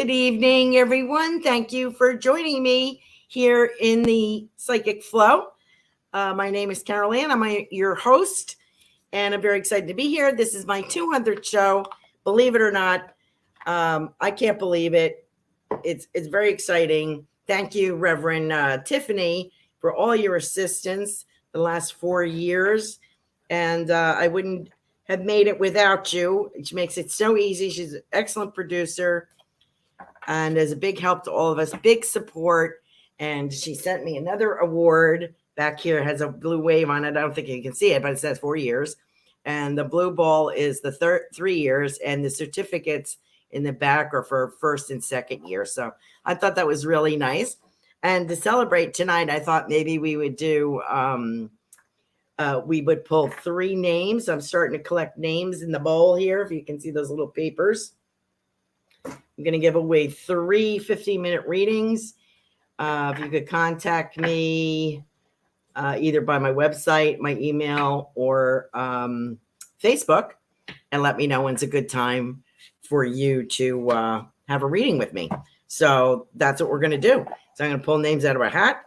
Good evening, everyone. Thank you for joining me here in the Psychic Flow. My name is Carolan. I'm your host, and I'm very excited to be here. This is my 200th show. Believe it or not, I can't believe it. It's very exciting. Thank you, Reverend Tiffany, for all your assistance the last 4 years. And I wouldn't have made it without you. She makes it so easy. She's an excellent producer and is a big help to all of us, big support. And she sent me another award back here. It has a blue wave on it. I don't think you can see it, but it says 4 years. And the blue ball is the 3 years, and the certificates in the back are for first and second year. So I thought that was really nice. And to celebrate tonight, I thought maybe we would do, we would pull 3 names. I'm starting to collect names in the bowl here, if you can see those little papers. I'm going to give away 3 15-minute readings. If you could contact me either by my website, my email, or Facebook, and let me know when's a good time for you to have a reading with me. So that's what we're going to do. So I'm going to pull names out of a hat.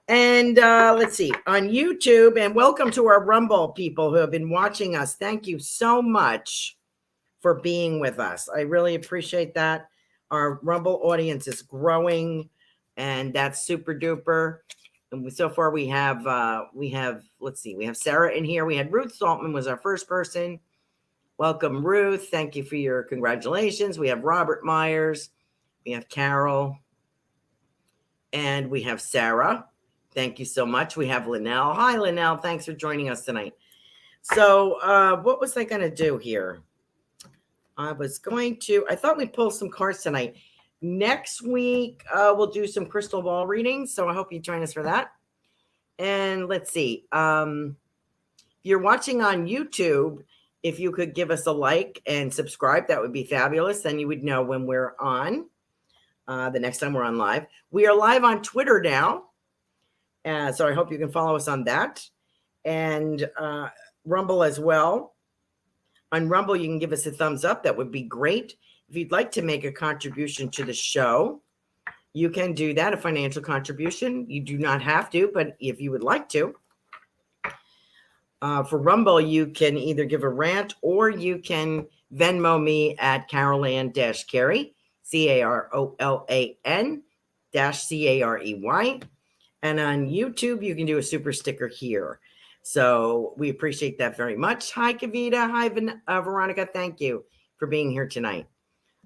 And let's see, on YouTube, and welcome to our Rumble people who have been watching us. Thank you so much for being with us. I really appreciate that. Our Rumble audience is growing, and that's super duper. And so far we have, let's see, we have Sarah in here. We had Ruth Saltman was our first person. Welcome, Ruth. Thank you for your congratulations. We have Robert Myers. We have Carol. And we have Sarah. Thank you so much. We have Linnell. Hi, Linnell. Thanks for joining us tonight. So what was I going to do here? I thought we'd pull some cards tonight. Next week, we'll do some crystal ball readings. So I hope you join us for that. And let's see. If you're watching on YouTube, if you could give us a like and subscribe, that would be fabulous. Then you would know when we're on the next time we're on live. We are live on Twitter now. So I hope you can follow us on that. And Rumble as well. On Rumble, you can give us a thumbs up. That would be great. If you'd like to make a contribution to the show, you can do that, a financial contribution. You do not have to, but if you would like to. For Rumble, you can either give a rant or you can Venmo me at Carolan-Carey, Carolan-Carey. And on YouTube, you can do a super sticker here. So we appreciate that very much. Hi, Kavita. Hi, Veronica. Thank you for being here tonight.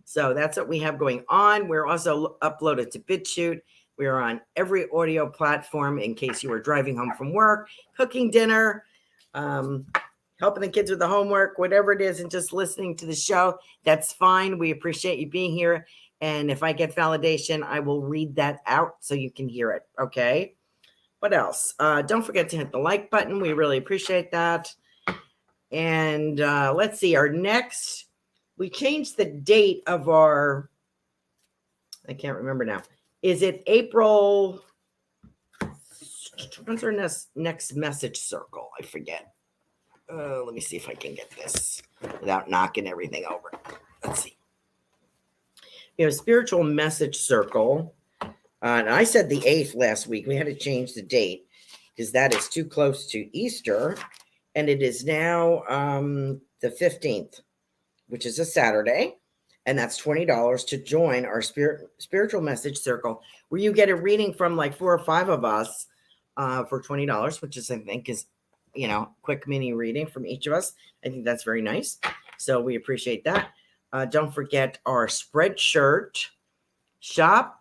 So that's what we have going on. We're also uploaded to BitChute. We're on every audio platform in case you are driving home from work, cooking dinner, helping the kids with the homework, whatever it is, and just listening to the show. That's fine. We appreciate you being here. And if I get validation, I will read that out so you can hear it. Okay. What else? Don't forget to hit the like button. We really appreciate that. And let's see, we changed the date of our, I can't remember now. Is it April? When's our next message circle? I forget. Let me see if I can get this without knocking everything over. Let's see. We have a spiritual message circle. And I said the 8th last week. We had to change the date because that is too close to Easter. And it is now the 15th, which is a Saturday. And that's $20 to join our spiritual message circle, where you get a reading from like 4 or 5 of us for $20, which is, I think, is, quick mini reading from each of us. I think that's very nice. So we appreciate that. Don't forget our Spreadshirt shop.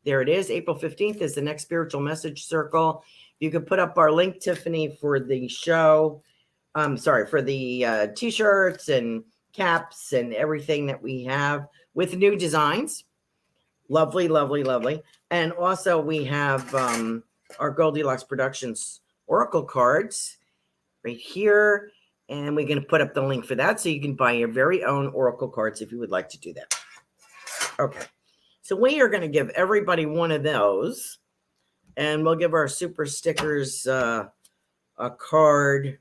There it is. April 15th is the next spiritual message circle. You can put up our link, Tiffany, for the show. For the t-shirts and caps and everything that we have with new designs. Lovely, lovely, lovely. And also we have our Goldylocks Productions Oracle cards right here. And we're going to put up the link for that so you can buy your very own Oracle cards if you would like to do that. Okay. So we are going to give everybody one of those, and we'll give our super stickers a card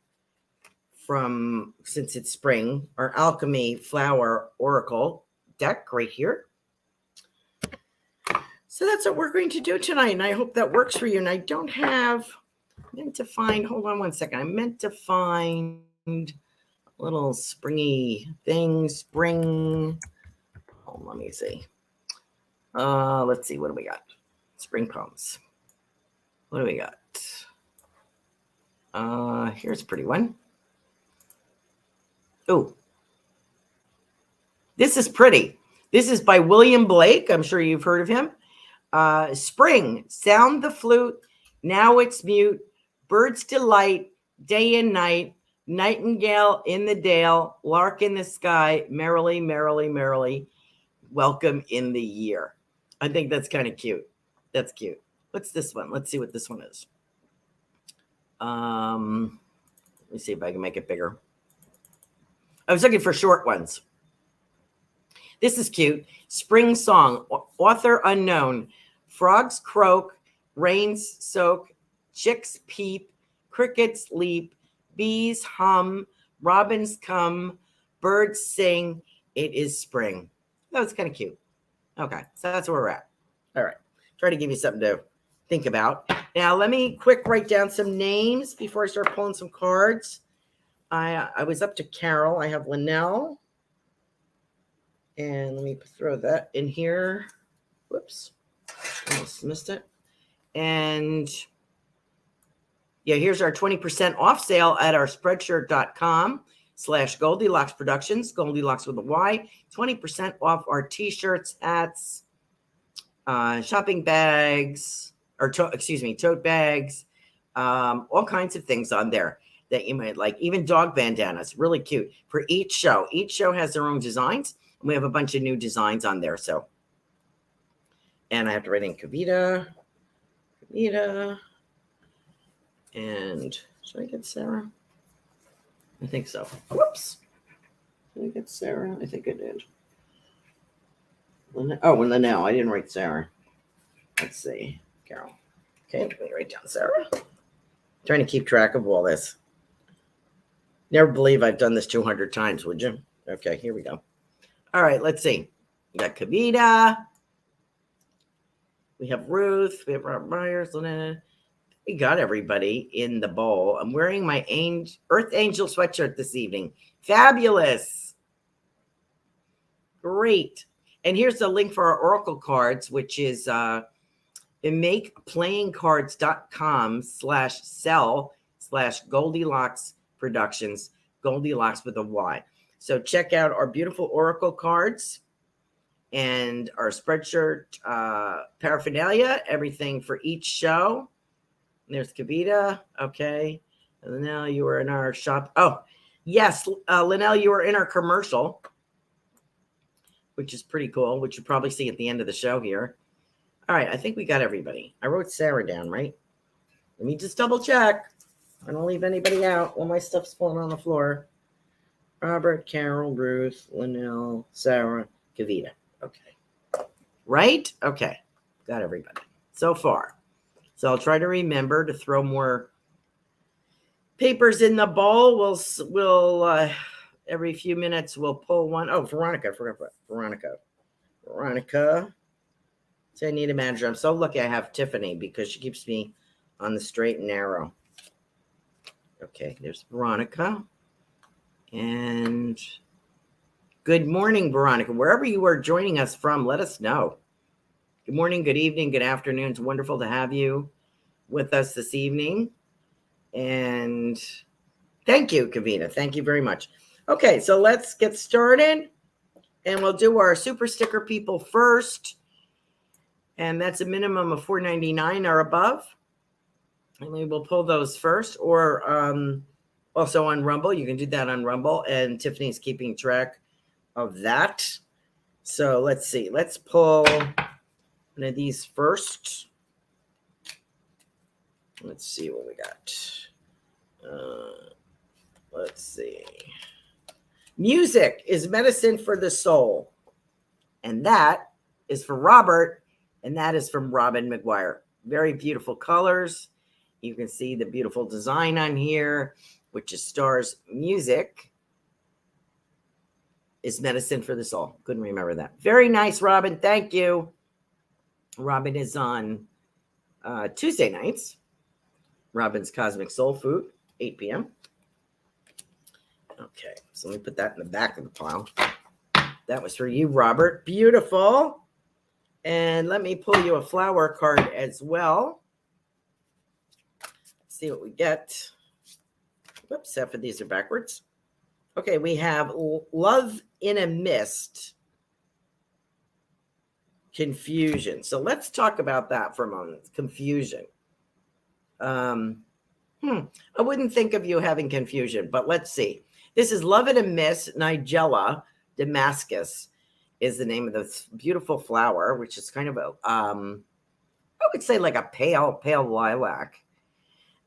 from, since it's spring, our Alchemy Flower Oracle deck right here. So that's what we're going to do tonight. And I hope that works for you. And I meant to find, hold on one second. I meant to find a little springy thing, spring. Oh, let me see. Let's see. What do we got? Spring poems. What do we got? Here's a pretty one. Oh, this is pretty. This is by William Blake. I'm sure you've heard of him. Spring, sound the flute. Now it's mute. Birds delight, day and night. Nightingale in the dale. Lark in the sky. Merrily, merrily, merrily. Welcome in the year. I think that's kind of cute. That's cute. What's this one? Let's see what this one is. Let me see if I can make it bigger. I was looking for short ones. This is cute. Spring song, author unknown. Frogs croak, rains soak, chicks peep, crickets leap, bees hum, robins come, birds sing. It is spring. That was kind of cute. Okay, so that's where we're at. All right, try to give you something to think about. Now, let me quick write down some names before I start pulling some cards. I was up to Carol. I have Linnell. And let me throw that in here. Whoops. Almost missed it. And yeah, here's our 20% off sale at our spreadshirt.com/Goldylocks Productions. Goldylocks with a Y. 20% off our t-shirts, hats, shopping bags, or tote bags, all kinds of things on there that you might like, even dog bandanas, really cute for each show. Each show has their own designs. We have a bunch of new designs on there. So, and I have to write in Kavita, and should I get Sarah? I think so. Whoops. Did I get Sarah? I think I did. Oh, and Linnell. I didn't write Sarah. Let's see. Carol. Okay, let me write down Sarah. Trying to keep track of all this. Never believe I've done this 200 times, would you? Okay, here we go. All right, let's see. We got Kavita. We have Ruth. We have Robert Myers. We got everybody in the bowl. I'm wearing my Earth Angel sweatshirt this evening. Fabulous. Great. And here's the link for our Oracle cards, which is makeplayingcards.com/sell/Goldylocks Productions, Goldylocks with a Y. So check out our beautiful Oracle cards and our spreadshirt paraphernalia, everything for each show. And there's Kavita. Okay. And Linnell, you were in our shop. Oh, yes. Linnell, you were in our commercial, which is pretty cool, which you'll probably see at the end of the show here. All right. I think we got everybody. I wrote Sarah down, right? Let me just double check. I don't leave anybody out. All my stuff's falling on the floor. Robert, Carol, Ruth, Linnell, Sarah, Kavita. Okay. Right? Okay. Got everybody so far. So I'll try to remember to throw more papers in the bowl. We'll every few minutes we'll pull one. Oh, Veronica. I forgot about Veronica. So I need a manager. I'm so lucky I have Tiffany because she keeps me on the straight and narrow. Okay, there's Veronica. And good morning, Veronica. Wherever you are joining us from, let us know. Good morning, good evening, good afternoon. It's wonderful to have you with us this evening. And thank you, Kavita. Thank you very much. Okay, so let's get started. And we'll do our super sticker people first. And that's a minimum of $4.99 or above. And we will pull those first, or also on Rumble. You can do that on Rumble, and Tiffany's keeping track of that. So let's see. Let's pull one of these first. Let's see what we got. Let's see. Music is medicine for the soul. And that is for Robert, and that is from Robin McGuire. Very beautiful colors. You can see the beautiful design on here, which is stars. Music is medicine for the soul. Couldn't remember that. Very nice, Robin. Thank you. Robin is on Tuesday nights. Robin's Cosmic Soul Food, 8 p.m. Okay, so let me put that in the back of the pile. That was for you, Robert. Beautiful. And let me pull you a flower card as well. See what we get. Whoops, half of these are backwards. Okay, we have Love in a Mist. Confusion. So let's talk about that for a moment. Confusion. I wouldn't think of you having confusion, but let's see. This is Love in a Mist. Nigella Damascus is the name of this beautiful flower, which is kind of a, I would say like a pale lilac.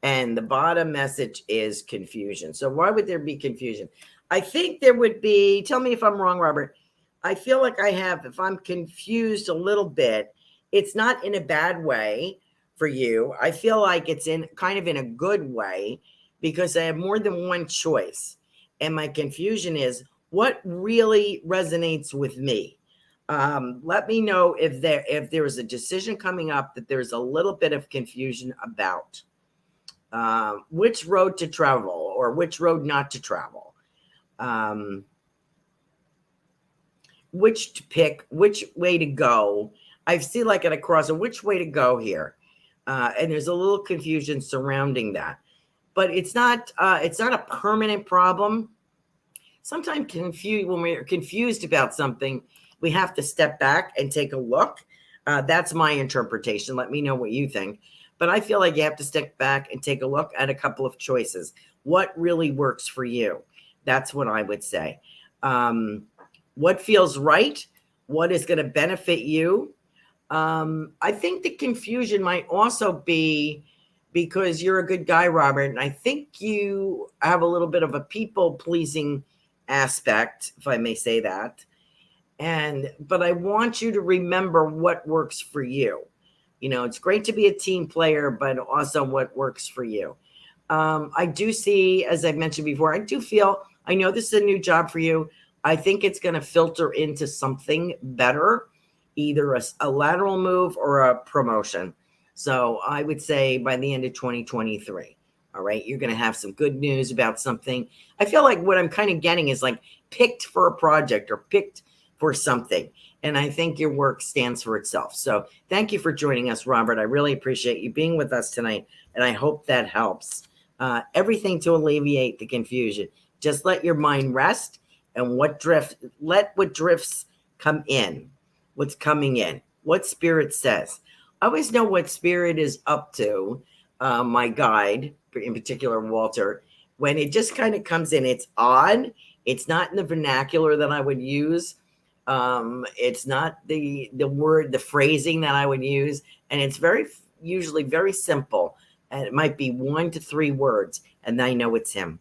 And the bottom message is confusion. So why would there be confusion? I think there would be, tell me if I'm wrong, Robert. I feel like if I'm confused a little bit, it's not in a bad way for you. I feel like it's in kind of in a good way because I have more than one choice. And my confusion is what really resonates with me. Let me know if there is a decision coming up that there's a little bit of confusion about. Which road to travel or which road not to travel. Which to pick, which way to go. I see like at a crossroad, which way to go here. And there's a little confusion surrounding that. But it's not a permanent problem. Sometimes when we're confused about something, we have to step back and take a look. That's my interpretation. Let me know what you think. But I feel like you have to step back and take a look at a couple of choices. What really works for you? That's what I would say. What feels right? What is going to benefit you? I think the confusion might also be because you're a good guy, Robert. And I think you have a little bit of a people-pleasing aspect, if I may say that. But I want you to remember what works for you. You know, it's great to be a team player, but also what works for you. I do see, as I've mentioned before, I know this is a new job for you. I think it's going to filter into something better, either a lateral move or a promotion. So I would say by the end of 2023, all right, you're going to have some good news about something. I feel like what I'm kind of getting is like picked for a project or picked for something. And I think your work stands for itself. So thank you for joining us, Robert. I really appreciate you being with us tonight. And I hope that helps. Everything to alleviate the confusion. Just let your mind rest and let what drifts come in. What's coming in. What spirit says. I always know what spirit is up to. My guide, in particular, Walter, when it just kind of comes in, it's odd. It's not in the vernacular that I would use. It's not the word, the phrasing that I would use. And it's usually very simple. And it might be 1 to 3 words. And I know it's him.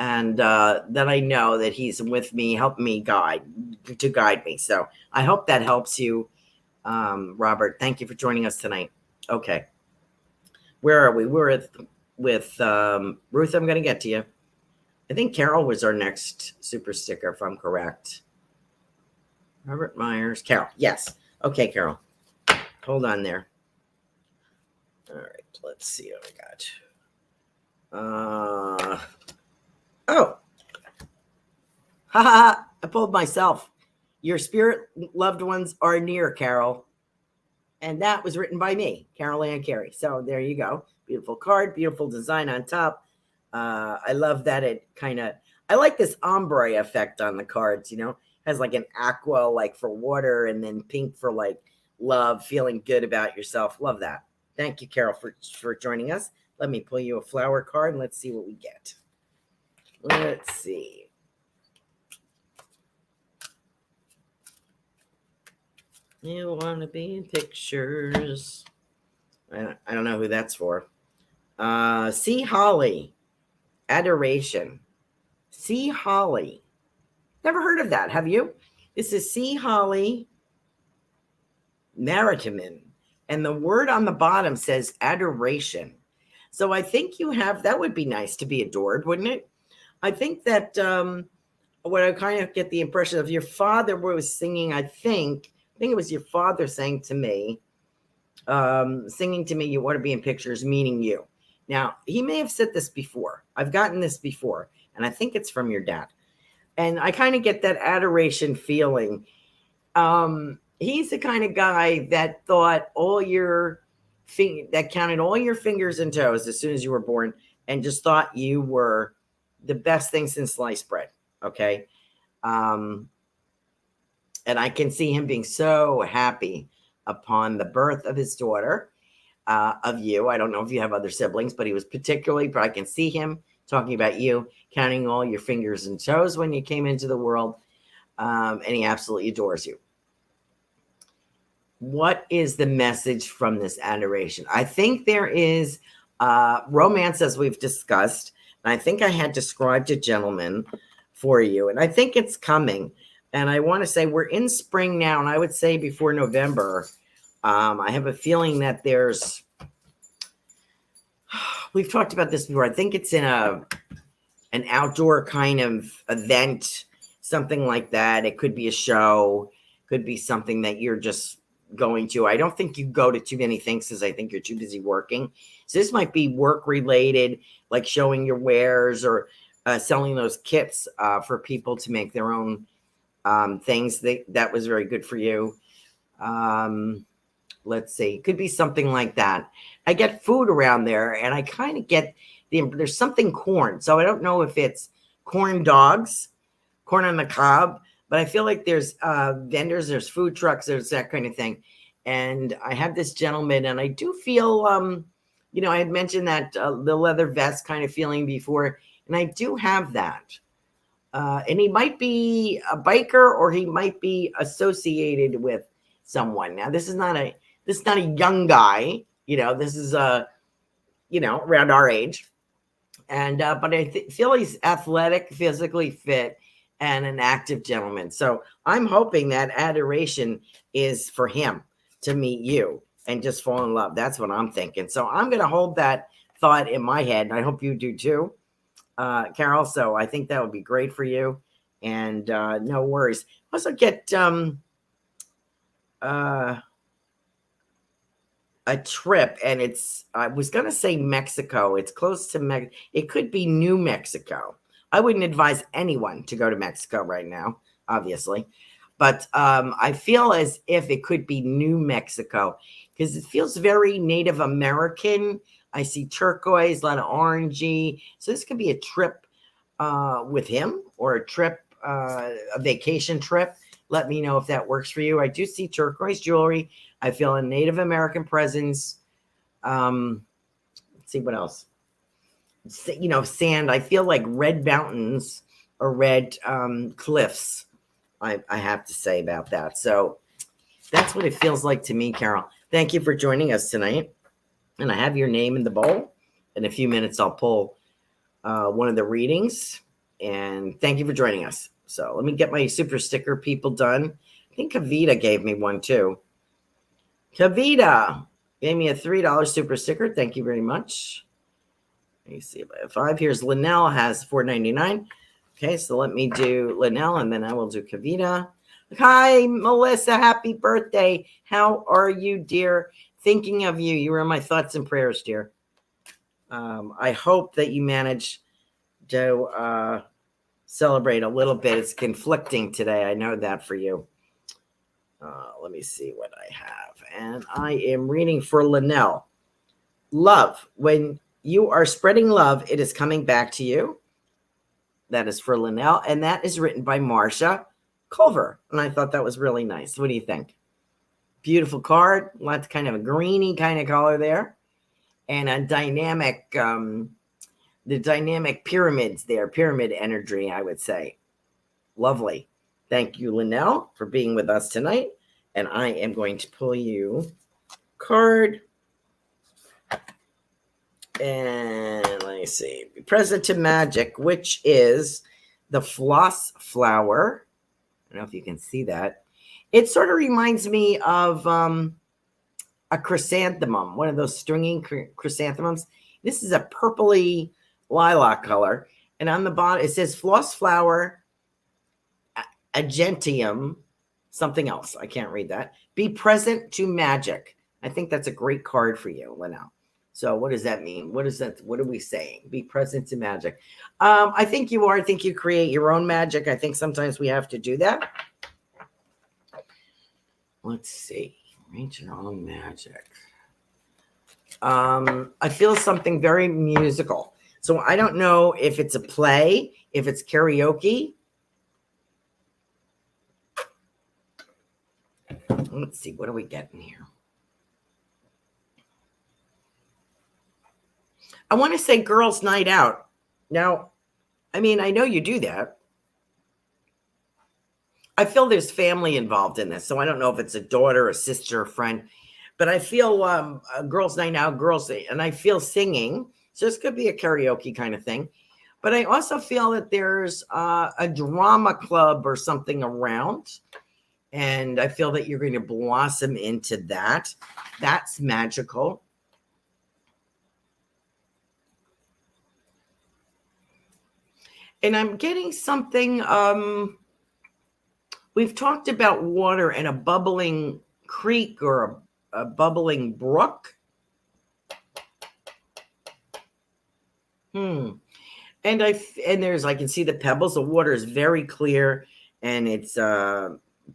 And then I know that he's with me, helping me guide me. So I hope that helps you, Robert. Thank you for joining us tonight. Okay. Where are we? We're with Ruth. I'm going to get to you. I think Carol was our next super sticker, if I'm correct. Robert Myers. Carol. Yes. Okay, Carol. Hold on there. All right. Let's see what I got. Oh. Haha. I pulled myself. Your spirit loved ones are near, Carol. And that was written by me, Carolan Carey. So there you go. Beautiful card. Beautiful design on top. I love that I like this ombre effect on the cards, you know. Has like an aqua, like for water, and then pink for like love, feeling good about yourself. Love that. Thank you, Carol, for joining us. Let me pull you a flower card and let's see what we get. Let's see. You want to be in pictures. I don't know who that's for. Sea Holly. Adoration. Sea Holly. Never heard of that. Have you? This is Sea Holly Maritiman. And the word on the bottom says adoration. So I think that would be nice to be adored, wouldn't it? I think that what I kind of get the impression of your father was singing, I think it was your father saying to me, singing to me, you want to be in pictures, meaning you. Now, he may have said this before. I've gotten this before, and I think it's from your dad. And I kind of get that adoration feeling. He's the kind of guy that thought that counted all your fingers and toes as soon as you were born and just thought you were the best thing since sliced bread. Okay. And I can see him being so happy upon the birth of his daughter, of you. I don't know if you have other siblings, but but I can see him talking about you, counting all your fingers and toes when you came into the world. And he absolutely adores you. What is the message from this adoration? I think there is romance, as we've discussed. And I think I had described a gentleman for you, and I think it's coming. And I want to say we're in spring now, and I would say before November, I have a feeling that we've talked about this before. I think it's in an outdoor kind of event, something like that. It could be a show, could be something that you're just going to. I don't think you go to too many things because I think you're too busy working. So this might be work related, like showing your wares or selling those kits for people to make their own things. That was very good for you. Let's see. Could be something like that. I get food around there, and I kind of get there's something corn. So I don't know if it's corn dogs, corn on the cob, but I feel like there's vendors, there's food trucks, there's that kind of thing. And I have this gentleman, and I do feel, I had mentioned that the leather vest kind of feeling before, and I do have that. And he might be a biker, or he might be associated with someone. Now, this is not a young guy, this is around our age. And, but I feel he's athletic, physically fit, and an active gentleman. So I'm hoping that adoration is for him to meet you and just fall in love. That's what I'm thinking. So I'm going to hold that thought in my head, and I hope you do too, Carol. So I think that would be great for you. And no worries. Also get a trip, and I was going to say Mexico. It's close to it could be New Mexico. I wouldn't advise anyone to go to Mexico right now, obviously. But I feel as if it could be New Mexico because it feels very Native American. I see turquoise, a lot of orangey. So this could be a trip with him, or a vacation trip. Let me know if that works for you. I do see turquoise jewelry. I feel a Native American presence. Let's see what else. Sand. I feel like red mountains or red cliffs. I have to say about that. So that's what it feels like to me, Carol. Thank you for joining us tonight. And I have your name in the bowl. In a few minutes, I'll pull one of the readings. And thank you for joining us. So let me get my super sticker people done. I think Kavita gave me one too. Kavita gave me a $3 super sticker. Thank you very much. Let me see if I have 5. Here's Linnell has $4.99. Okay, so let me do Linnell, and then I will do Kavita. Hi, Melissa. Happy birthday. How are you, dear? Thinking of you. You were in my thoughts and prayers, dear. I hope that you manage to celebrate a little bit. It's conflicting today. I know that for you. Let me see what I have. And I am reading for Linnell. Love. When you are spreading love, it is coming back to you. That is for Linnell. And that is written by Marcia Culver. And I thought that was really nice. What do you think? Beautiful card. Lots kind of a greeny kind of color there. And a dynamic, the dynamic pyramids there. Pyramid energy, I would say. Lovely. Thank you, Linnell, for being with us tonight. And I am going to pull you a card. And let me see. Present to Magic, which is the floss flower. I don't know if you can see that. It sort of reminds me of a chrysanthemum, one of those stringy chrysanthemums. This is a purpley lilac color. And on the bottom, it says floss flower, agentium, something else. I can't read that. Be present to magic. I think that's a great card for you, Linnell. So what does that mean? What is that? What are we saying? Be present to magic. I think you are. I think you create your own magic. I think sometimes we have to do that. Let's see. Create your own magic. I feel something very musical. So I don't know if it's a play, if it's karaoke. Let's see. What are we getting here? I want to say girls' night out. Now, I mean, I know you do that. I feel there's family involved in this. So I don't know if it's a daughter, a sister, a friend. But I feel a girls' night out, and I feel singing. So this could be a karaoke kind of thing. But I also feel that there's a drama club or something around. And I feel that you're going to blossom into that. That's magical. And I'm getting something. We've talked about water and a bubbling creek or a bubbling brook. And there's, I can see the pebbles. The water is very clear and it's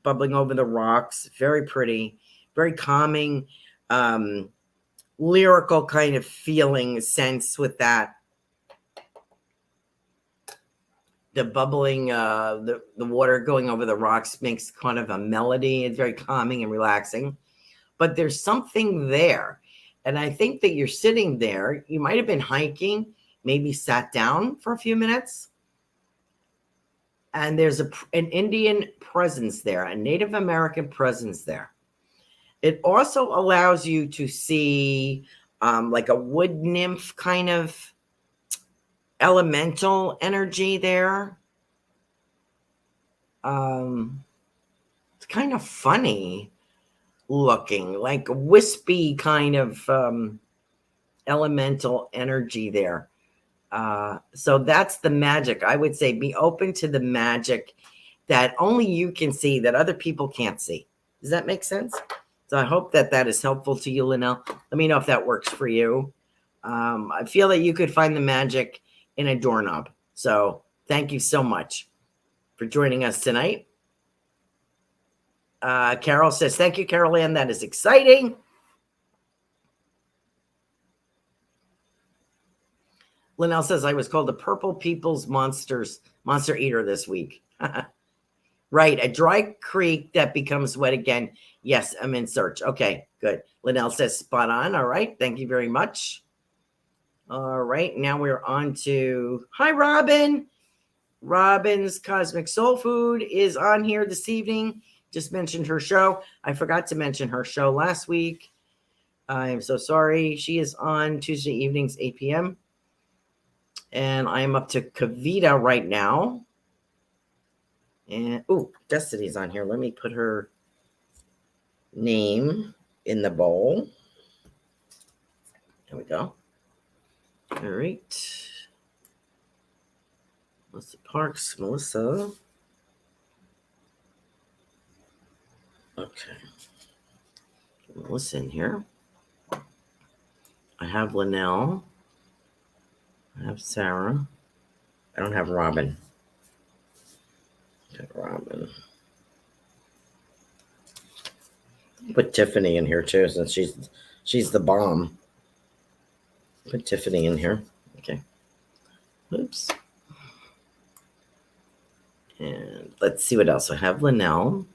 bubbling over the rocks. Very pretty, very calming, lyrical kind of feeling sense with that. The bubbling, the water going over the rocks makes kind of a melody. It's very calming and relaxing. But there's something there. And I think that you're sitting there. You might have been hiking, maybe sat down for a few minutes. And there's an Indian presence there, a Native American presence there. It also allows you to see like a wood nymph kind of elemental energy there. It's kind of funny looking, like a wispy kind of elemental energy there. So that's the magic. I would say be open to the magic that only you can see, that other people can't see. Does that make sense? So I hope that that is helpful to you, Linnell. Let me know if that works for you. I feel that you could find the magic in a doorknob. So thank you so much for joining us tonight. Carol says, thank you, Carolan. That is exciting. Linnell says, I was called the Purple People's Monster Eater this week. Right. A dry creek that becomes wet again. Yes, I'm in search. Okay, good. Linnell says, spot on. All right. Thank you very much. All right. Now we're on to, hi, Robin. Robin's Cosmic Soul Food is on here this evening. Just mentioned her show. I forgot to mention her show last week. I'm so sorry. She is on Tuesday evenings, 8 p.m. And I am up to Kavita right now. And, oh, Destiny's on here. Let me put her name in the bowl. There we go. All right. Melissa Parks, Melissa. Okay. Melissa in here. I have Linnell. I have Sarah. I don't have Robin. Okay, Robin. Put Tiffany in here too, since she's the bomb. Put Tiffany in here. Okay. Oops. And let's see what else. I have Linnell.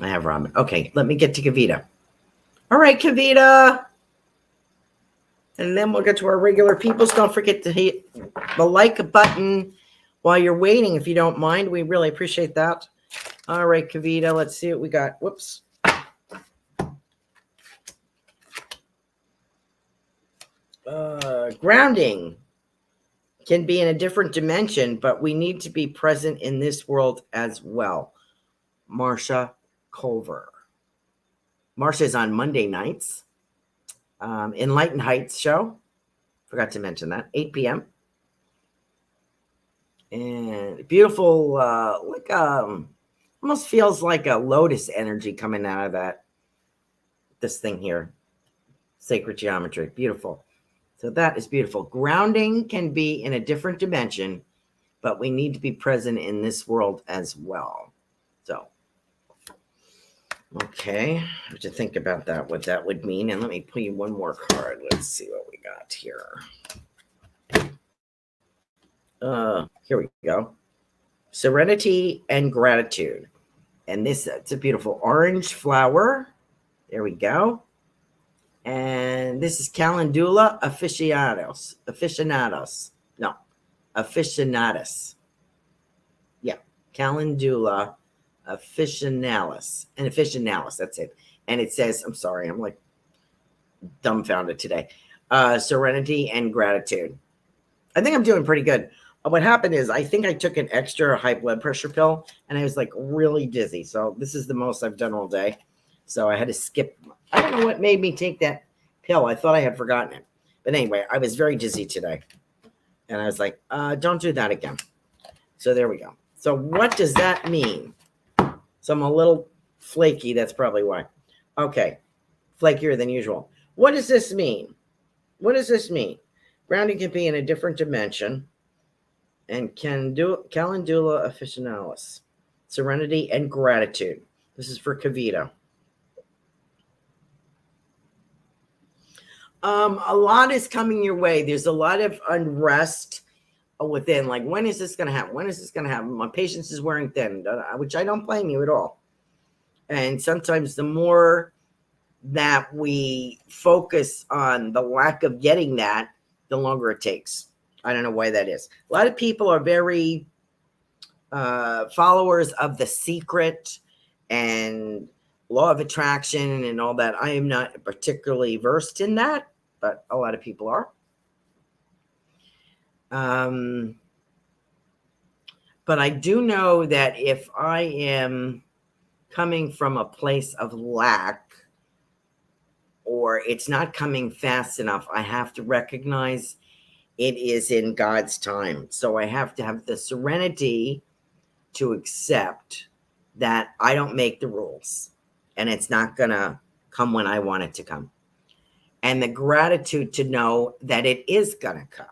I have Robin. Okay, let me get to Kavita. All right, Kavita. And then we'll get to our regular peoples. Don't forget to hit the like button while you're waiting, if you don't mind. We really appreciate that. All right, Kavita, let's see what we got. Whoops. Grounding can be in a different dimension, but we need to be present in this world as well. Marsha Culver. Marsha is on Monday nights. Enlightened Heights show. Forgot to mention that. 8 p.m. And beautiful, like almost feels like a lotus energy coming out of that. this thing here. Sacred geometry. Beautiful. So that is beautiful. Grounding can be in a different dimension, but we need to be present in this world as well. So, okay, I have to think about that, what that would mean. And let me pull you one more card. Let's see what we got here. Here we go. Serenity and gratitude. And this, it's a beautiful orange flower. There we go. And this is Calendula aficionados. Yeah, Calendula officinalis. And officinalis, that's it. And it says, I'm sorry, I'm like dumbfounded today. Serenity and gratitude. I think I'm doing pretty good. What happened is I think I took an extra high blood pressure pill and I was like really dizzy. So this is the most I've done all day. So I had to skip. I don't know what made me take that pill. I thought I had forgotten it. But anyway, I was very dizzy today. And I was like, don't do that again. So there we go. So what does that mean? So I'm a little flaky. That's probably why. Okay. Flakier than usual. What does this mean? What does this mean? Grounding can be in a different dimension. And Calendula officinalis. Serenity and gratitude. This is for Kavita. A lot is coming your way. There's a lot of unrest within. Like, when is this going to happen? When is this going to happen? My patience is wearing thin, which I don't blame you at all. And sometimes the more that we focus on the lack of getting that, the longer it takes. I don't know why that is. A lot of people are very followers of The Secret and law of attraction and all that. I am not particularly versed in that, but a lot of people are. But I do know that if I am coming from a place of lack, or it's not coming fast enough, I have to recognize it is in God's time. So I have to have the serenity to accept that I don't make the rules and it's not going to come when I want it to come. And the gratitude to know that it is going to come.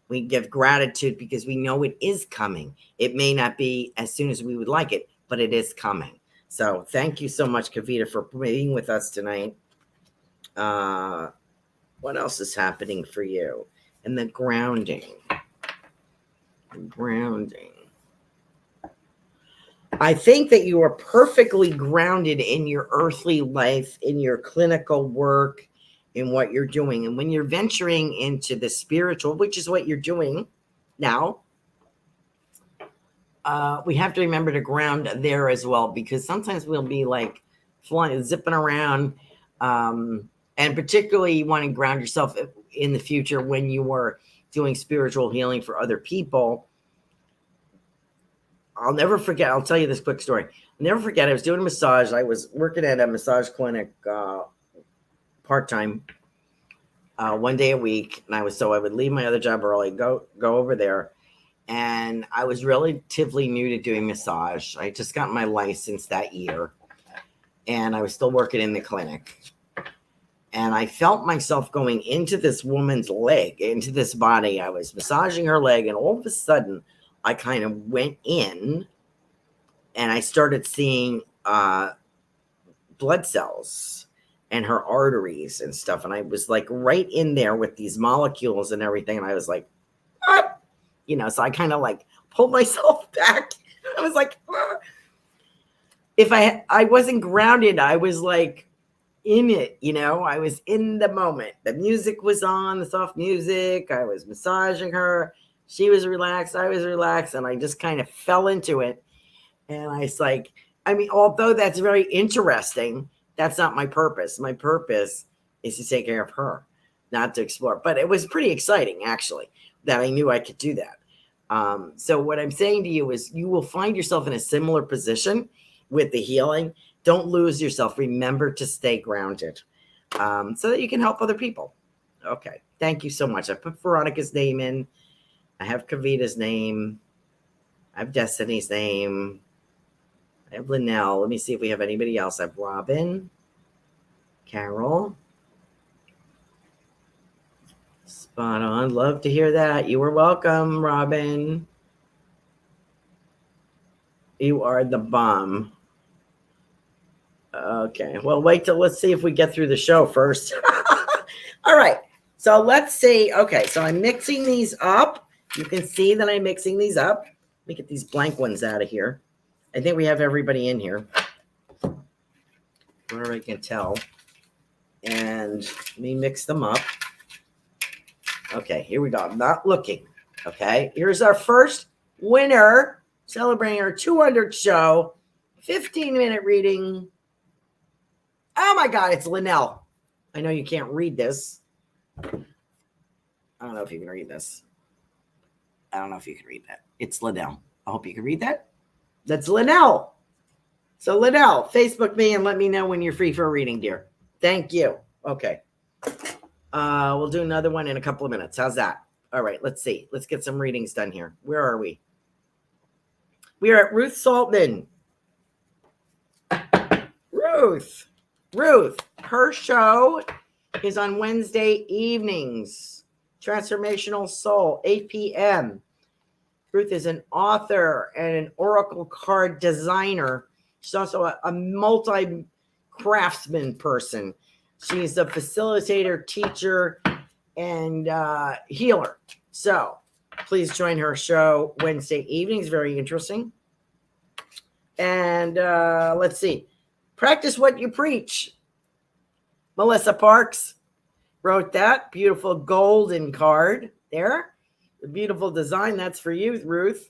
We give gratitude because we know it is coming. It may not be as soon as we would like it, but it is coming. So thank you so much, Kavita, for being with us tonight. What else is happening for you? And the grounding. I think that you are perfectly grounded in your earthly life, in your clinical work, in what you're doing. And when you're venturing into the spiritual, which is what you're doing now, we have to remember to ground there as well, because sometimes we'll be like flying, zipping around. And particularly you want to ground yourself in the future when you are doing spiritual healing for other people. I'll never forget. I'll tell you this quick story. I'll never forget. I was doing a massage. I was working at a massage clinic part-time one day a week. And I would leave my other job early, go over there. And I was relatively new to doing massage. I just got my license that year. And I was still working in the clinic. And I felt myself going into this woman's leg, into this body. I was massaging her leg, and all of a sudden, I kind of went in, and I started seeing blood cells and her arteries and stuff. And I was like right in there with these molecules and everything. And I was like, ah! So I kind of like pulled myself back. I was like, ah! If I wasn't grounded, I was like, in it, I was in the moment. The music was on, the soft music. I was massaging her. She was relaxed. I was relaxed. And I just kind of fell into it. And I was like, although that's very interesting, that's not my purpose. My purpose is to take care of her, not to explore. But it was pretty exciting, actually, that I knew I could do that. So what I'm saying to you is you will find yourself in a similar position with the healing. Don't lose yourself. Remember to stay grounded so that you can help other people. Okay. Thank you so much. I put Veronica's name in. I have Kavita's name. I have Destiny's name. I have Linnell. Let me see if we have anybody else. I have Robin. Carol. Spot on. Love to hear that. You were welcome, Robin. You are the bomb. Okay. Well, wait till let's see if we get through the show first. All right. So let's see. Okay. So I'm mixing these up. You can see that I'm mixing these up. Let me get these blank ones out of here. I think we have everybody in here. Where I can tell. And let me mix them up. Okay, here we go. I'm not looking. Okay, here's our first winner, celebrating our 200th show, 15-minute reading. Oh my God, it's Linnell. I know you can't read this. I don't know if you can read this. I don't know if you can read that. It's Linnell. I hope you can read that. That's Linnell. So Linnell, Facebook me and let me know when you're free for a reading, dear. Thank you. Okay. We'll do another one in a couple of minutes. How's that? All right, let's see. Let's get some readings done here. Where are we? We are at Ruth Saltman. Ruth, her show is on Wednesday evenings. Transformational Soul, 8 p.m. Ruth is an author and an oracle card designer. She's also a multi-craftsman person. She's a facilitator, teacher, and healer. So please join her show Wednesday evenings. Very interesting. And let's see. Practice what you preach. Melissa Parks wrote that. Beautiful golden card there. The beautiful design. That's for you, Ruth.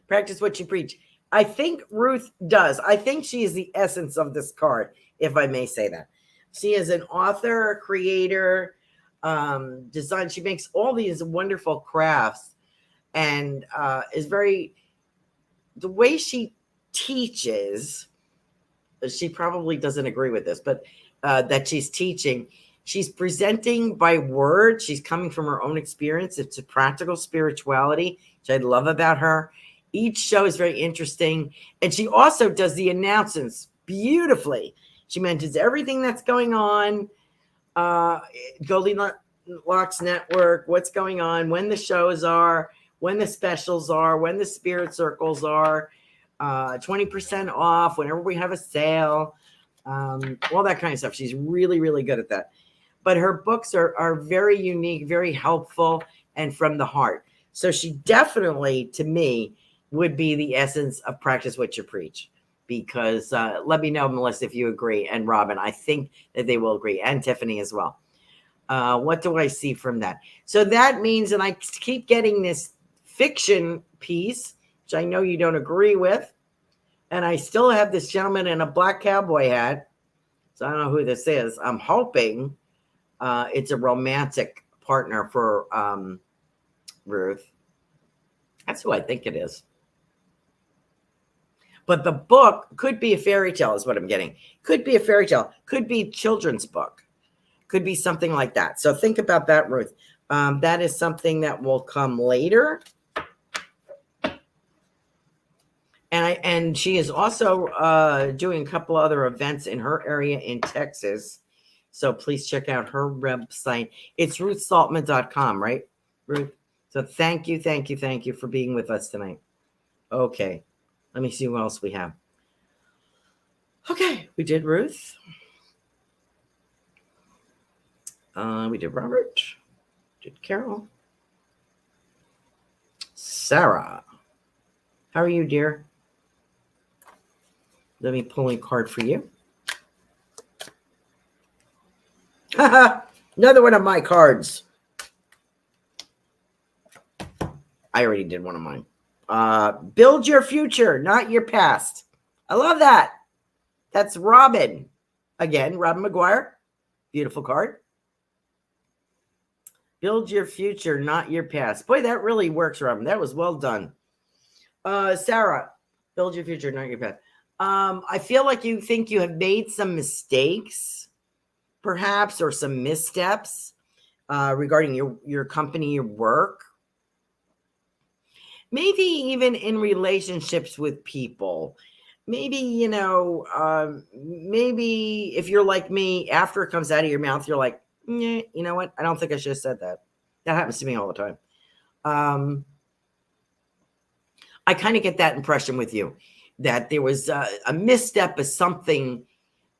Practice what you preach. I think Ruth does. I think she is the essence of this card, if I may say that. She is an author, creator, design. She makes all these wonderful crafts and is very, the way she teaches, she probably doesn't agree with this, but that she's teaching, she's presenting by word. She's coming from her own experience. It's a practical spirituality, which I love about her. Each show is very interesting. And she also does the announcements beautifully. She mentions everything that's going on, Goldylocks Network, what's going on, when the shows are, when the specials are, when the spirit circles are, 20% off, whenever we have a sale, all that kind of stuff. She's really, really good at that. But her books are very unique, very helpful, and from the heart. So she definitely, to me, would be the essence of practice what you preach. Because let me know, Melissa, if you agree. And Robin, I think that they will agree. And Tiffany as well. What do I see from that? So that means, and I keep getting this fiction piece, which I know you don't agree with. And I still have this gentleman in a black cowboy hat. So I don't know who this is. I'm hoping it's a romantic partner for Ruth. That's who I think it is. But the book could be a fairy tale is what I'm getting. Could be a fairy tale. Could be children's book. Could be something like that. So think about that, Ruth. That is something that will come later. And she is also doing a couple other events in her area in Texas. So please check out her website. It's ruthsaltman.com, right, Ruth? So thank you for being with us tonight. Okay. Let me see who else we have. Okay, we did Ruth. We did Robert. Did Carol. Sarah. How are you, dear? Let me pull a card for you. Another one of my cards. I already did one of mine. Build your future, not your past. I love that. That's Robin. Again, Robin McGuire. Beautiful card. Build your future, not your past. Boy, that really works, Robin. That was well done. Sarah, build your future, not your past. I feel like you think you have made some mistakes, perhaps, or some missteps regarding your company, your work. Maybe even in relationships with people. maybe, maybe if you're like me, after it comes out of your mouth, you're like, you know what? I don't think I should have said that. That happens to me all the time. I kind of get that impression with you, that there was a misstep of something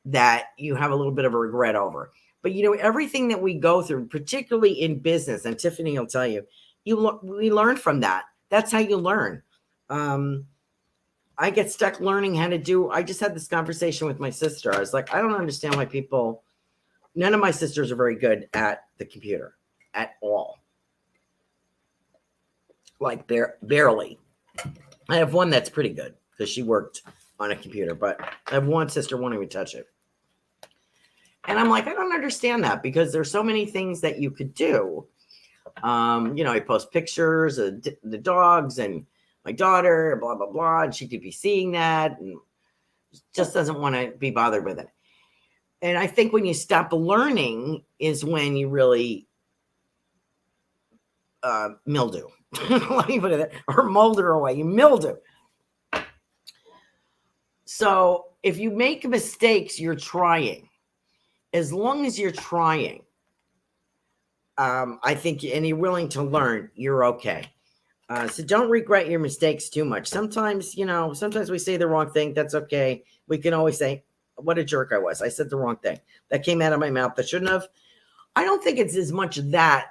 that you have a little bit of a regret over. But everything that we go through, particularly in business, and Tiffany will tell you, we learn from that. That's how you learn. I get stuck learning how to do. I just had this conversation with my sister. I was like, I don't understand why people. None of my sisters are very good at the computer at all. Like barely. I have one that's pretty good because she worked on a computer, but I have one sister won't even touch it. And I'm like, I don't understand that, because there's so many things that you could do. I post pictures of the dogs and my daughter, blah, blah, blah. And she could be seeing that and just doesn't want to be bothered with it. And I think when you stop learning is when you really mildew. Let me put it, or molder away. You mildew. So if you make mistakes, you're trying. As long as you're trying, I think, and you're willing to learn, you're okay. So don't regret your mistakes too much. Sometimes, sometimes we say the wrong thing. That's okay. We can always say, what a jerk I was. I said the wrong thing. That came out of my mouth. That shouldn't have. I don't think it's as much that,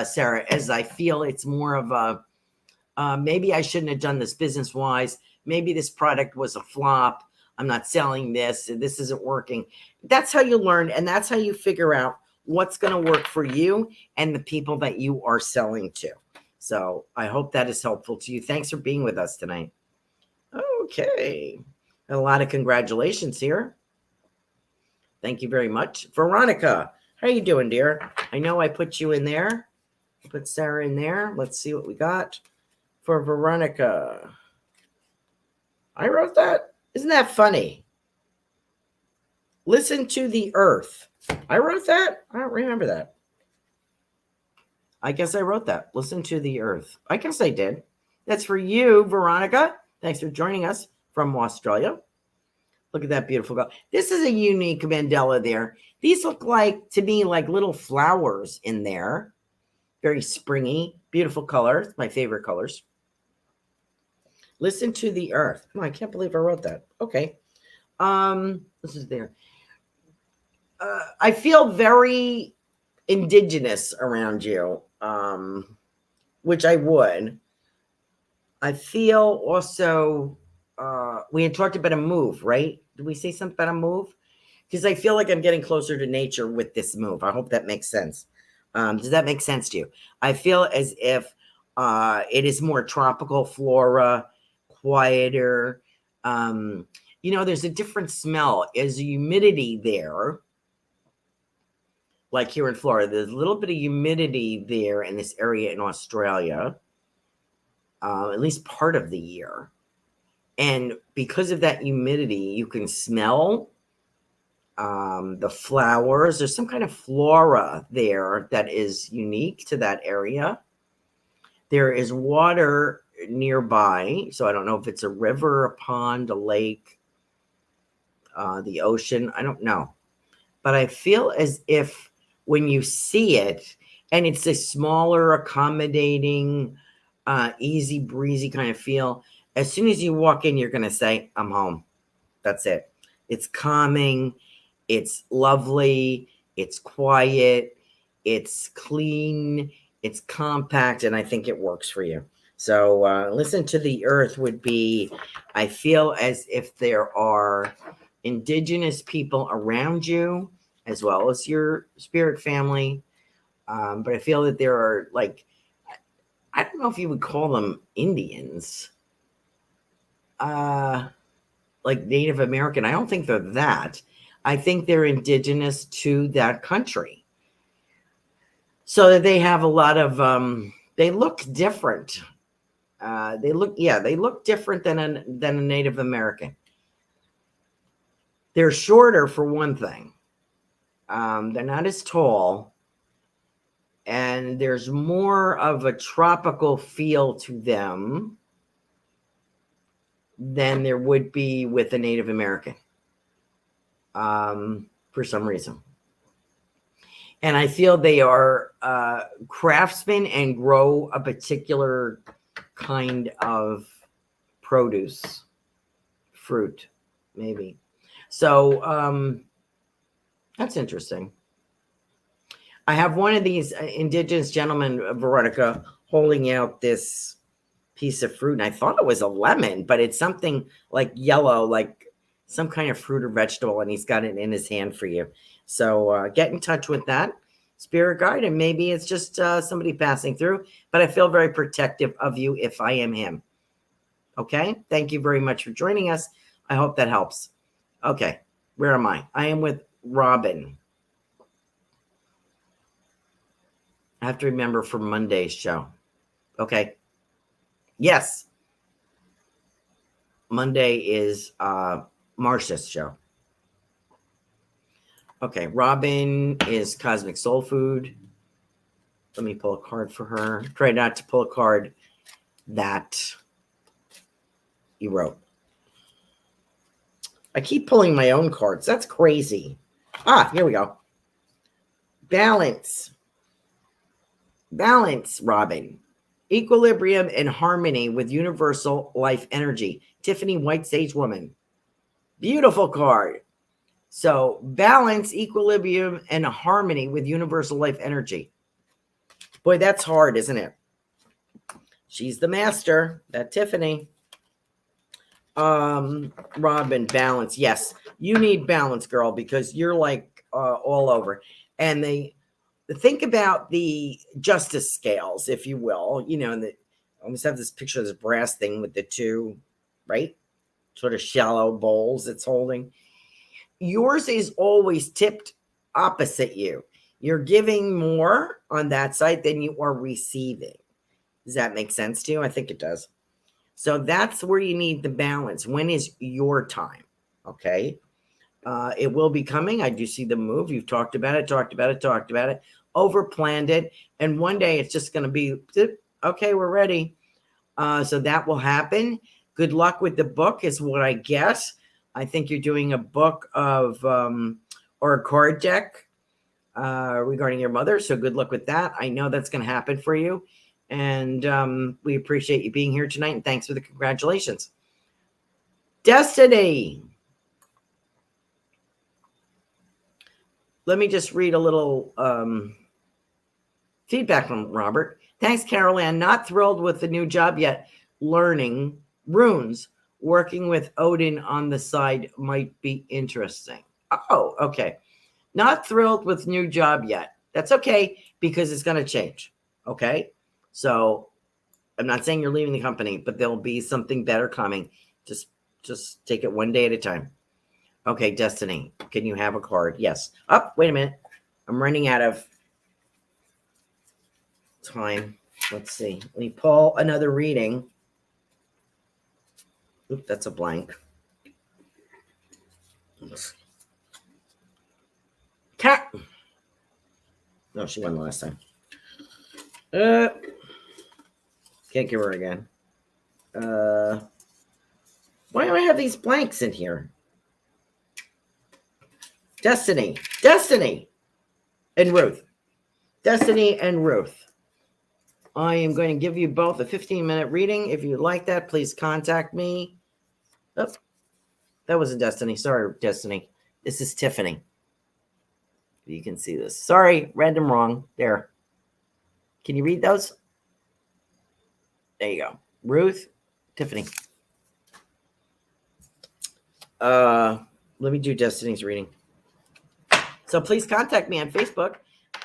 Sarah, as I feel it's more of a, maybe I shouldn't have done this business-wise. Maybe this product was a flop. I'm not selling this. This isn't working. That's how you learn, and that's how you figure out what's going to work for you and the people that you are selling to. So I hope that is helpful to you. Thanks for being with us tonight. Okay. A lot of congratulations here. Thank you very much. Veronica, how are you doing, dear? I know I put you in there. Put Sarah in there. Let's see what we got for Veronica. I wrote that. Isn't that funny? Listen to the earth. I wrote that? I don't remember that. I guess I wrote that. Listen to the earth. I guess I did. That's for you, Veronica. Thanks for joining us from Australia. Look at that beautiful girl. This is a unique mandala there. These look like, to me, like little flowers in there. Very springy, beautiful colors. My favorite colors. Listen to the earth. Oh, I can't believe I wrote that. Okay. This is there. I feel very indigenous around you, which I would. I feel also, we had talked about a move, right? Did we say something about a move? Because I feel like I'm getting closer to nature with this move. I hope that makes sense. Does that make sense to you? I feel as if it is more tropical flora, quieter. There's a different smell. There's a humidity there. Like here in Florida, there's a little bit of humidity there in this area in Australia, at least part of the year. And because of that humidity, you can smell the flowers. There's some kind of flora there that is unique to that area. There is water nearby. So I don't know if it's a river, a pond, a lake, the ocean. I don't know. But I feel as if when you see it, and it's a smaller, accommodating, easy breezy kind of feel, as soon as you walk in, you're going to say, I'm home. That's it. It's calming. It's lovely. It's quiet. It's clean. It's compact. And I think it works for you. So listen to the earth would be, I feel as if there are indigenous people around you, as well as your spirit family. But I feel that there are, like, I don't know if you would call them Indians. Like Native American. I don't think they're that. I think they're indigenous to that country. So that they have a lot of, they look different. They look different than a Native American. They're shorter, for one thing. They're not as tall. And there's more of a tropical feel to them. than there would be with a Native American, for some reason. And I feel they are craftsmen and grow a particular kind of produce, fruit, maybe. So that's interesting. I have one of these indigenous gentlemen, Veronica, holding out this piece of fruit, and I thought it was a lemon, but it's something like yellow, like some kind of fruit or vegetable, and he's got it in his hand for you. So get in touch with that spirit guide, and maybe it's just somebody passing through, but I feel very protective of you if I am him. Okay, thank you very much for joining us. I hope that helps. Okay, where am I? I am with Robin. I have to remember for Monday's show. Okay. Yes. Monday is Marcia's show. Okay. Robin is Cosmic Soul Food. Let me pull a card for her. Try not to pull a card that you wrote. I keep pulling my own cards. That's crazy. Here we go. Balance. Balance, Robin. Equilibrium and harmony with universal life energy. Tiffany White Sage Woman. Beautiful card. So balance, equilibrium, and harmony with universal life energy. Boy, that's hard, isn't it? She's the master, that Tiffany. Robin, balance. Yes, you need balance, girl, because you're like all over. And think about the justice scales, if you will. You know, and I almost have this picture of this brass thing with the two, right? Sort of shallow bowls it's holding. Yours is always tipped opposite you. You're giving more on that side than you are receiving. Does that make sense to you? I think it does. So that's where you need the balance. When is your time? Okay. It will be coming. I do see the move. You've talked about it, overplanned it. And one day it's just going to be, okay, we're ready. So that will happen. Good luck with the book is what I guess. I think you're doing a book of, or a card deck regarding your mother. So good luck with that. I know that's going to happen for you. And we appreciate you being here tonight. And thanks for the congratulations. Destiny. Let me just read a little feedback from Robert. Thanks, Carolan. Not thrilled with the new job yet. Learning runes. Working with Odin on the side might be interesting. Oh, okay. Not thrilled with new job yet. That's okay because it's going to change. Okay. So I'm not saying you're leaving the company, but there'll be something better coming. Just take it one day at a time. Okay, Destiny, can you have a card? Yes. Oh, wait a minute. I'm running out of time. Let's see. Let me pull another reading. Oop, that's a blank. Cat. No, she won last time. Can't give her again. Why do I have these blanks in here? Destiny, and Ruth. Destiny and Ruth. I am going to give you both a 15-minute reading. If you'd like that, please contact me. Oh, that was a Destiny. Sorry, Destiny. This is Tiffany. You can see this. Sorry, read them wrong. There. Can you read those? There you go. Ruth, Tiffany. Let me do Destiny's reading. So please contact me on Facebook,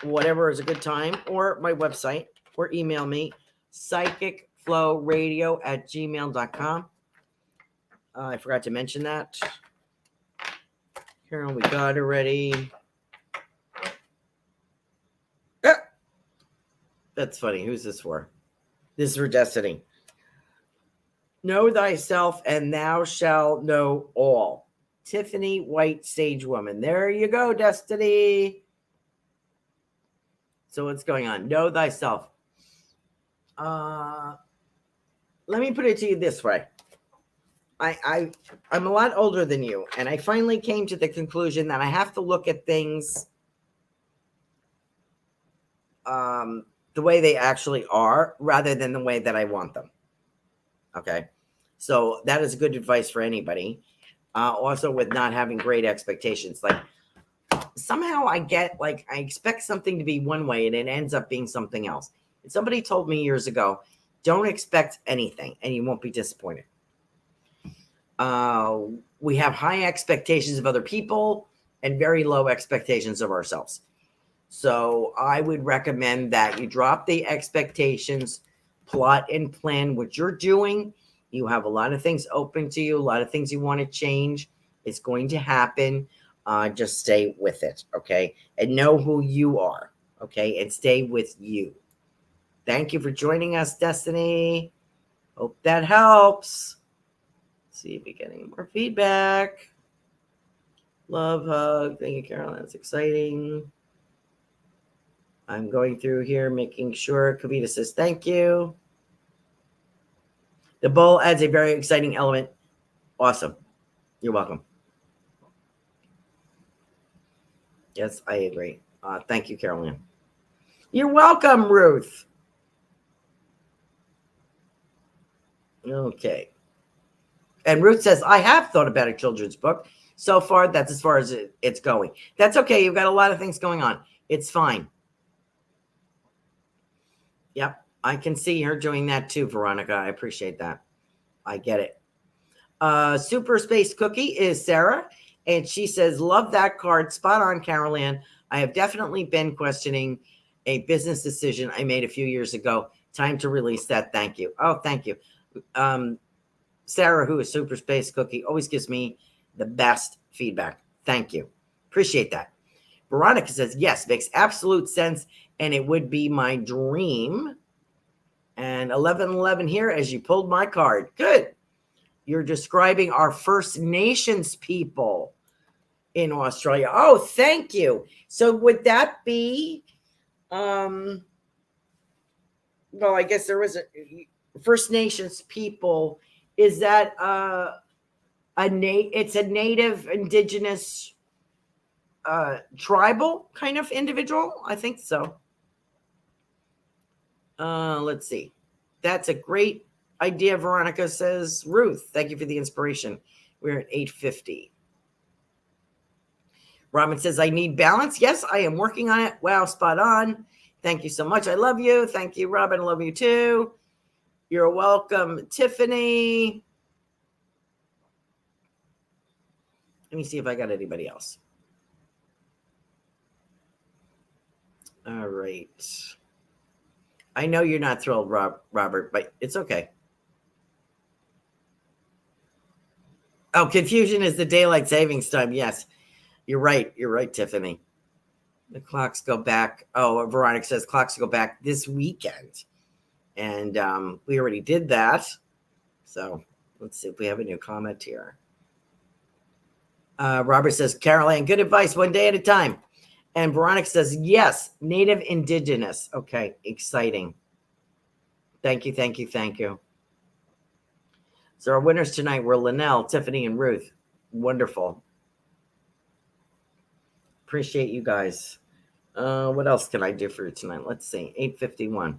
whatever is a good time, or my website, or email me, psychicflowradio@gmail.com. I forgot to mention that. Carol, we got already. That's funny. Who's this for? This is for Destiny. Know thyself, and thou shalt know all. Tiffany White Sage Woman. There you go, Destiny. So what's going on? Know thyself. Let me put it to you this way. I'm a lot older than you, and I finally came to the conclusion that I have to look at things the way they actually are rather than the way that I want them. Okay. So that is good advice for anybody. Also with not having great expectations. Like somehow I expect something to be one way and it ends up being something else. And somebody told me years ago, don't expect anything and you won't be disappointed. We have high expectations of other people and very low expectations of ourselves. So I would recommend that you drop the expectations, plot and plan what you're doing. You have a lot of things open to you, a lot of things you want to change. It's going to happen. Just stay with it, okay? And know who you are, okay? And stay with you. Thank you for joining us, Destiny. Hope that helps. Let's see if we get any more feedback. Love hug. Thank you, Carolan. That's exciting. I'm going through here, making sure. Kavita says, thank you. The bowl adds a very exciting element. Awesome. You're welcome. Yes, I agree. Thank you, Carolan. You're welcome, Ruth. Okay. And Ruth says, I have thought about a children's book. So far, that's as far as it's going. That's okay. You've got a lot of things going on. It's fine. Yep. I can see her doing that too, Veronica. I appreciate that. I get it. Super Space Cookie is Sarah. And she says, love that card. Spot on, Carolan. I have definitely been questioning a business decision I made a few years ago. Time to release that. Thank you. Oh, thank you. Sarah, who is Super Space Cookie, always gives me the best feedback. Thank you. Appreciate that. Veronica says, yes, makes absolute sense. And it would be my dream. And 1111 here as you pulled my card. Good. You're describing our First Nations people in Australia. Oh, thank you. So would that be, well, I guess there was a First Nations people. Is that it's a native indigenous tribal kind of individual? I think so. Let's see. That's a great idea, Veronica says. Ruth, thank you for the inspiration. We're at 8:50. Robin says, I need balance. Yes, I am working on it. Wow, spot on. Thank you so much. I love you. Thank you, Robin. I love you too. You're welcome, Tiffany. Let me see if I got anybody else. All right. I know you're not thrilled, Robert, but it's okay. Oh, confusion is the daylight savings time. Yes, you're right. You're right, Tiffany. The clocks go back. Oh, Veronica says clocks go back this weekend. And we already did that. So let's see if we have a new comment here. Robert says, Carolan, good advice, one day at a time. And Veronica says, yes, native indigenous. Okay, exciting. Thank you, thank you, thank you. So our winners tonight were Linnell, Tiffany, and Ruth. Wonderful. Appreciate you guys. What else can I do for you tonight? Let's see, 8:51.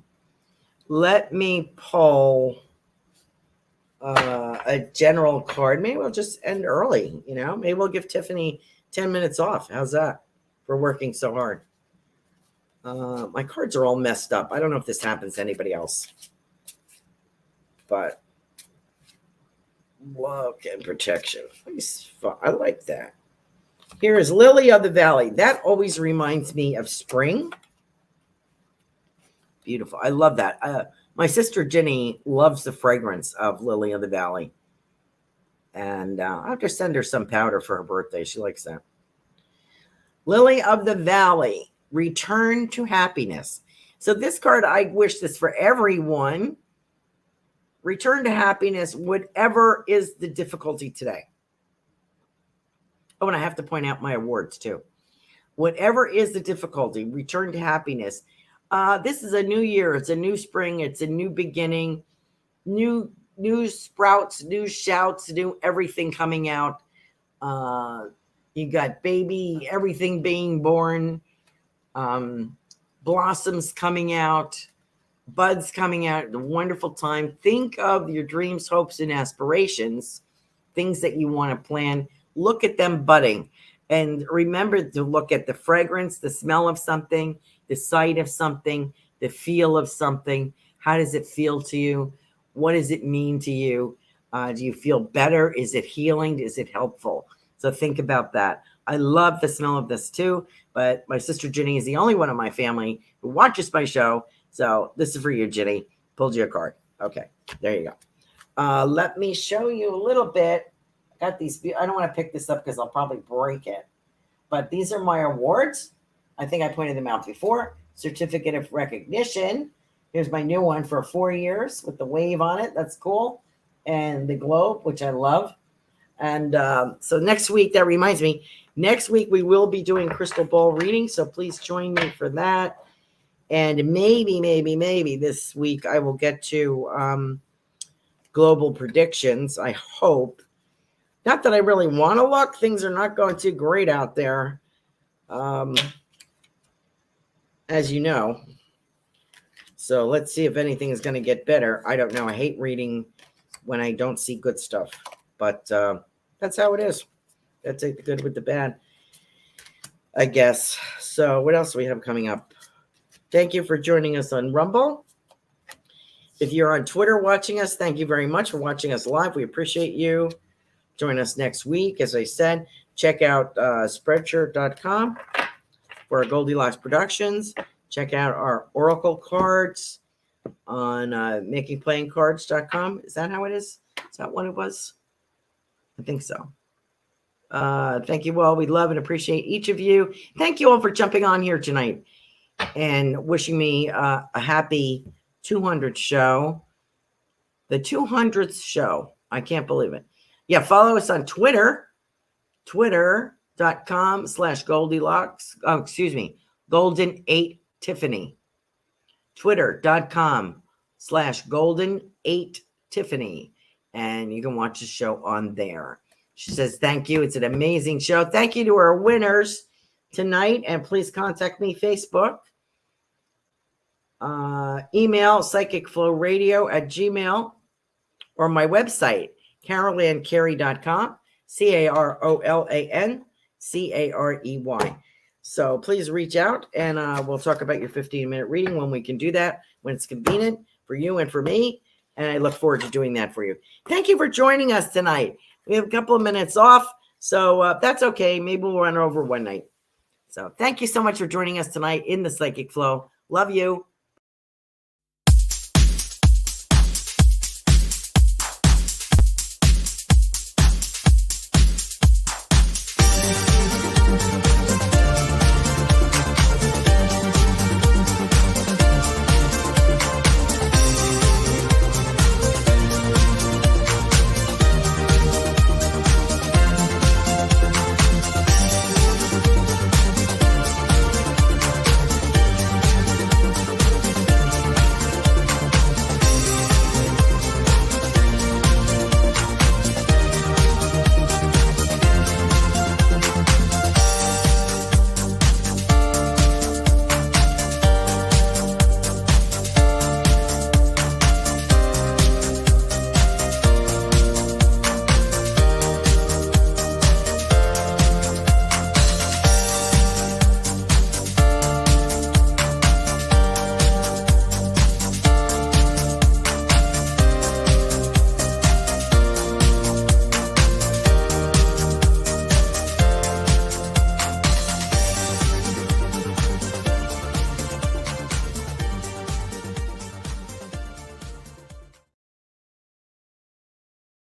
Let me pull a general card. Maybe we'll just end early, you know? Maybe we'll give Tiffany 10 minutes off. How's that? For working so hard. My cards are all messed up. I don't know if this happens to anybody else. But luck and protection. I like that. Here is Lily of the Valley. That always reminds me of spring. Beautiful. I love that. My sister Jenny loves the fragrance of Lily of the Valley. And I'll have to send her some powder for her birthday. She likes that. Lily of the Valley, return to happiness. So this card, I wish this for everyone. Return to happiness, whatever is the difficulty today. Oh, and I have to point out my awards too. Whatever is the difficulty, return to happiness. This is a new year. It's a new spring. It's a new beginning. New new sprouts, new shouts, new everything coming out. You got baby, everything being born, blossoms coming out, buds coming out. A wonderful time. Think of your dreams, hopes, and aspirations, things that you want to plan. Look at them budding. And remember to look at the fragrance, the smell of something, the sight of something, the feel of something. How does it feel to you? What does it mean to you? Do you feel better? Is it healing? Is it helpful? So think about that. I love the smell of this too, but my sister Ginny is the only one in my family who watches my show. So this is for you, Ginny. Pulled you a card. Okay, there you go. Let me show you a little bit. I got these. I don't want to pick this up because I'll probably break it. But these are my awards. I think I pointed them out before. Certificate of recognition. Here's my new one for 4 years with the wave on it. That's cool. And the globe, which I love. And so next week, that reminds me, next week we will be doing crystal ball reading. So please join me for that. And maybe this week I will get to global predictions. I hope. Not that I really want to look. Things are not going too great out there. As you know. So let's see if anything is going to get better. I don't know. I hate reading when I don't see good stuff. But that's how it is. That's the good with the bad, I guess. So what else do we have coming up? Thank you for joining us on Rumble. If you're on Twitter watching us, thank you very much for watching us live. We appreciate you. Join us next week. As I said, check out Spreadshirt.com for our Goldylocks Productions. Check out our Oracle cards on makingplayingcards.com. Is that how it is? Is that what it was? I think so. Thank you all. We love and appreciate each of you. Thank you all for jumping on here tonight and wishing me a happy 200th show. The 200th show. I can't believe it. Yeah, follow us on Twitter. Twitter.com/Goldylocks. Oh, excuse me. Golden8Tiffany. Twitter.com/Golden8Tiffany. And you can watch the show on there. She says, thank you. It's an amazing show. Thank you to our winners tonight. And please contact me, Facebook. Email psychicflowradio@gmail or my website, carolancarey.com, CarolanCarey. So please reach out and we'll talk about your 15-minute reading when we can do that, when it's convenient for you and for me. And I look forward to doing that for you. Thank you for joining us tonight. We have a couple of minutes off, so that's okay. Maybe we'll run over one night. So thank you so much for joining us tonight in the Psychic Flow. Love you.